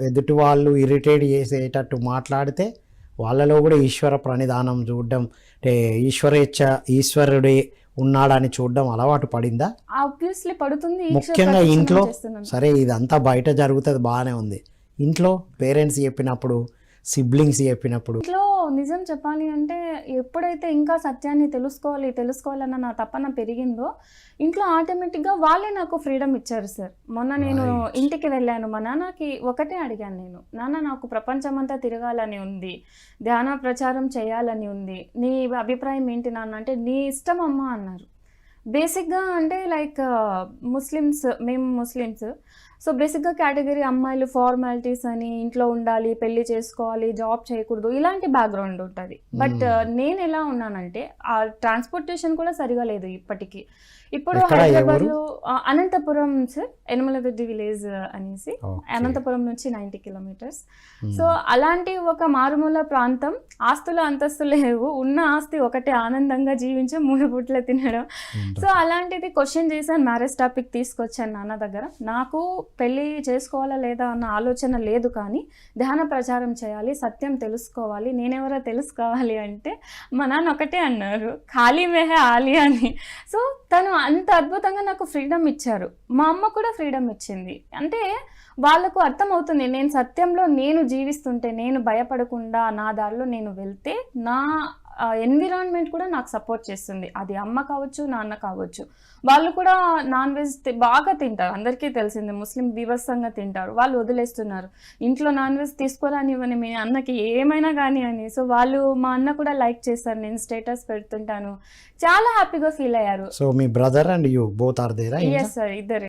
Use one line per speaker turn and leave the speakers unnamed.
ఎదుటి వాళ్ళు ఇరిటేట్ చేసేటట్టు మాట్లాడితే వాళ్ళలో కూడా ఈశ్వర ప్రణిధానం చూడడం, అంటే ఈశ్వరుడే ఉన్నాడని చూడడం అలవాటు పడిందా?
ఆబ్వియస్లీ పడుతుంది.
ముఖ్యంగా ఇంట్లో సరే ఇదంతా బయట జరుగుతుంది బాగానే ఉంది, ఇంట్లో పేరెంట్స్ చెప్పినప్పుడు, సిబ్లింగ్స్ చెప్పినప్పుడు?
ఇంట్లో నిజం చెప్పాలి అంటే ఎప్పుడైతే ఇంకా సత్యాన్ని తెలుసుకోవాలన్న నా తపన పెరిగిందో ఇంట్లో ఆటోమేటిక్గా వాళ్ళే నాకు ఫ్రీడమ్ ఇచ్చారు సార్. మొన్న నేను ఇంటికి వెళ్ళాను, మా నాన్నకి ఒకటే అడిగాను నేను, నాన్న నాకు ప్రపంచమంతా తిరగాలని ఉంది, ధ్యాన ప్రచారం చేయాలని ఉంది, నీ అభిప్రాయం ఏంటి నాన్న అంటే నీ ఇష్టం అమ్మా అన్నారు. బేసిక్గా అంటే లైక్ మేము ముస్లిమ్స్, సో బేసిక్గా కేటగిరీ అమ్మాయిలు ఫార్మాలిటీస్ అని ఇంట్లో ఉండాలి, పెళ్లి చేసుకోవాలి, జాబ్ చేయకూడదు, ఇలాంటి బ్యాక్గ్రౌండ్ ఉంటుంది. బట్ నేను ఎలా ఉన్నానంటే ఆ ట్రాన్స్పోర్టేషన్ కూడా సరిగా లేదు ఇప్పటికీ. ఇప్పుడు హైదరాబాద్లో అనంతపురం సార్, యనమలదొడ్డి విలేజ్ అనేసి, అనంతపురం నుంచి 90 కిలోమీటర్స్. సో అలాంటి ఒక మారుమూల ప్రాంతం, ఆస్తుల అంతస్తులు లేవు, ఉన్న ఆస్తి ఒకటే, ఆనందంగా జీవించే 3 పూట్ల తినడం. సో అలాంటిది క్వశ్చన్ చేశాను, మ్యారేజ్ టాపిక్ తీసుకొచ్చాను నాన్న దగ్గర. నాకు పెళ్ళి చేసుకోవాలా లేదా అన్న ఆలోచన లేదు, కానీ ధ్యాన ప్రచారం చేయాలి, సత్యం తెలుసుకోవాలి, నేనెవరో తెలుసుకోవాలి అంటే మా నాన్న ఒకటే అన్నారు, ఖాళీ మేహే ఆలి అని. సో తను అంత అద్భుతంగా నాకు ఫ్రీడమ్ ఇచ్చారు. మా అమ్మ కూడా ఫ్రీడమ్ ఇచ్చింది. అంటే వాళ్ళకు అర్థమవుతుంది, నేను సత్యంలో నేను జీవిస్తుంటే, నేను భయపడకుండా నా దారిలో నేను వెళ్తే నా ఎన్విరాన్మెంట్ కూడా నాకు సపోర్ట్ చేస్తుంది. అది అమ్మ కావచ్చు, నాన్న కావచ్చు. వాళ్ళు కూడా నాన్ వెజ్ బాగా తింటారు, అందరికీ తెలిసింది, ముస్లిం బీభత్సంగా తింటారు. వాళ్ళు వదిలేస్తున్నారు, ఇంట్లో నాన్ వెజ్ తీసుకోరానివ్వని మీ అన్నకి ఏమైనా కానీ అని. సో వాళ్ళు, మా అన్న కూడా లైక్ చేస్తారు, నేను స్టేటస్ పెడుతుంటాను, చాలా హ్యాపీగా ఫీల్ అయ్యారు.
సో మీ brother and you both are there?
yes sir, ఇద్దరు.